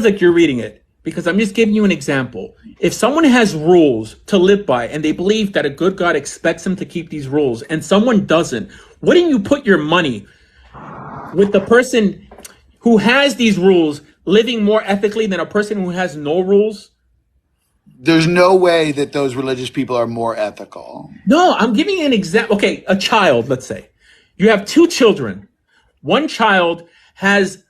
like you're reading it because I'm just giving you an example. If someone has rules to live by and they believe that a good God expects them to keep these rules and someone doesn't, wouldn't you put your money with the person who has these rules living more ethically than a person who has no rules? There's no way that those religious people are more ethical. No, I'm giving you an example. Okay, a child, let's say. You have two children. One child has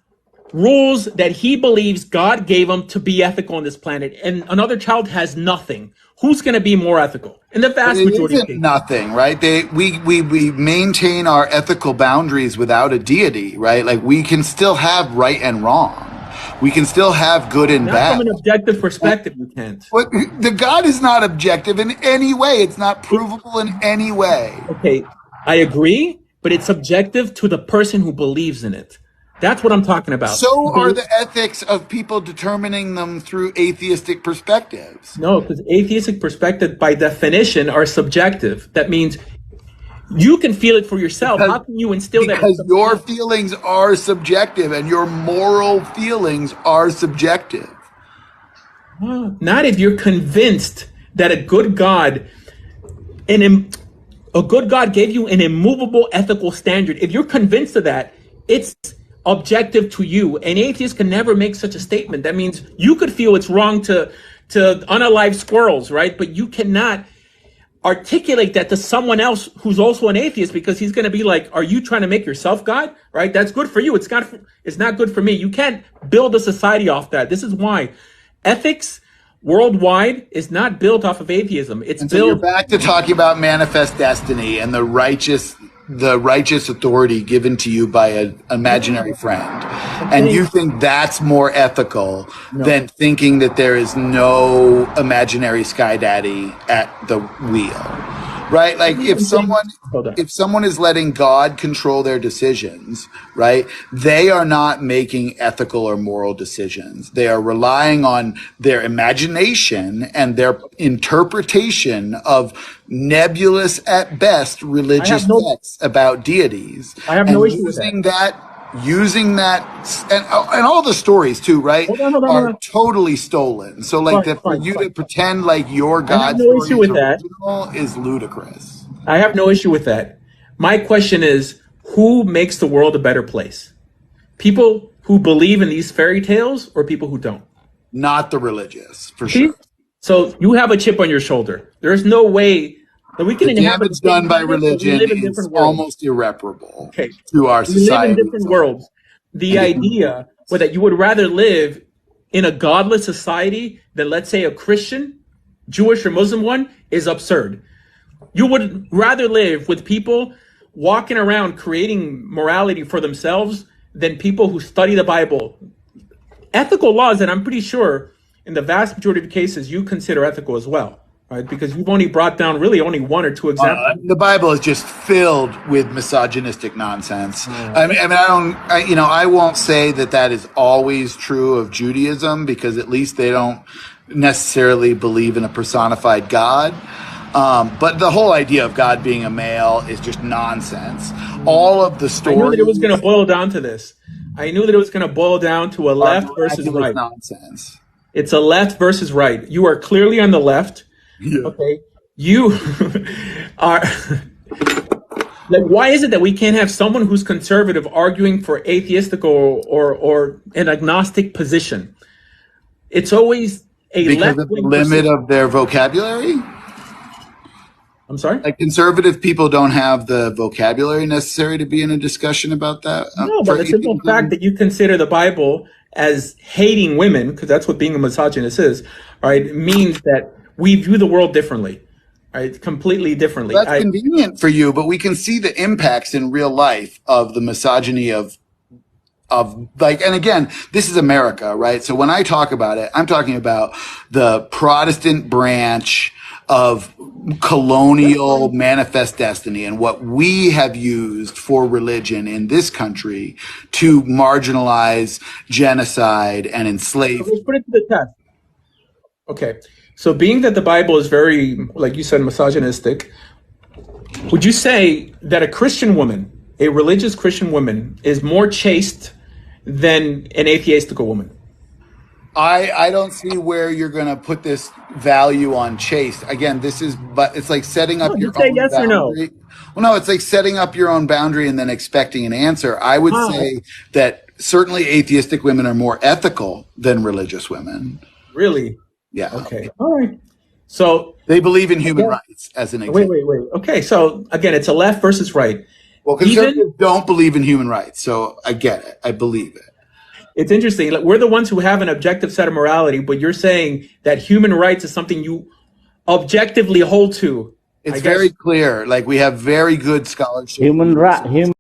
rules that he believes God gave him to be ethical on this planet, and another child has nothing. Who's going to be more ethical? In the vast majority of cases. Nothing, right? We maintain our ethical boundaries without a deity, right? Like we can still have right and wrong. We can still have good and Not bad. from an objective perspective, you can't. But the God is not objective in any way. It's not provable in any way. Okay, I agree, but it's subjective to the person who believes in it. That's what I'm talking about. So are the ethics of people determining them through atheistic perspectives. No, because atheistic perspectives, by definition, are subjective. That means you can feel it for yourself. How can you instill that? Because your feelings are subjective and your moral feelings are subjective. Not if you're convinced that a good God gave you an immovable ethical standard. If you're convinced of that, it's objective to you. An atheist can never make such a statement. That means you could feel it's wrong to unalive squirrels, right? But you cannot articulate that to someone else who's also an atheist, because he's going to be like, are you trying to make yourself God? Right? That's good for you. It's not good for me. You can't build a society off that. This is why ethics worldwide is not built off of atheism. It's And built. so you're back to talking about manifest destiny and the righteous authority given to you by an imaginary friend. And you think that's more ethical than thinking that there is no imaginary sky daddy at the wheel. Right? Like if someone is letting God control their decisions, right? They are not making ethical or moral decisions. They are relying on their imagination and their interpretation of nebulous at best religious texts about deities. I have no issue with that. Using that and all the stories too, right? Hold on. Are totally stolen. So like for you to pretend like your God no issue with that. is ludicrous. I have no issue with that. My question is, who makes the world a better place? People who believe in these fairy tales or people who don't? Not the religious, for sure. So you have a chip on your shoulder. There's no way that we can The damage done by religion is almost irreparable to our society. We live in different worlds. The idea that you would rather live in a godless society than, let's say, a Christian, Jewish, or Muslim one is absurd. You would rather live with people walking around creating morality for themselves than people who study the Bible. Ethical laws that I'm pretty sure in the vast majority of cases you consider ethical as well. Right, because you've only brought down really only one or two examples. The Bible is just filled with misogynistic nonsense. I won't say that is always true of Judaism, because at least they don't necessarily believe in a personified God. But the whole idea of God being a male is just nonsense. All of the stories. I knew that it was going to boil down to this. I knew that it was going to boil down to a left versus right. Nonsense. It's a left versus right. You are clearly on the left. Yeah. Okay, you are like, why is it that we can't have someone who's conservative arguing for atheistic or an agnostic position? It's always because of the limit of their vocabulary. I'm sorry? Like conservative people don't have the vocabulary necessary to be in a discussion about that. No, but the simple fact that you consider the Bible as hating women, because that's what being a misogynist is, right, means that we view the world differently, right? Completely differently. That's convenient for you, but we can see the impacts in real life of the misogyny of like, and again, this is America, right? So when I talk about it, I'm talking about the Protestant branch of colonial manifest destiny and what we have used for religion in this country to marginalize, genocide, and enslave. So let's put it to the test. Okay. So being that the Bible is very, like you said, misogynistic, would you say that a Christian woman, a religious Christian woman, is more chaste than an atheistical woman? I don't see where you're going to put this value on chaste. Again, but it's like setting up No, your just say own yes or no. boundary. Well, no, it's like setting up your own boundary and then expecting an answer. I would Ah. say that certainly atheistic women are more ethical than religious women. Really? Yeah. Okay. All right. So They believe in human Yeah. rights as an example. wait. Okay. So again, it's a left versus right. Well, conservatives don't believe in human rights, so I get it. I believe it. It's interesting. Like, we're the ones who have an objective set of morality, but you're saying that human rights is something you objectively hold to. It's I guess. very clear. Like we have very good scholarship. Human right, human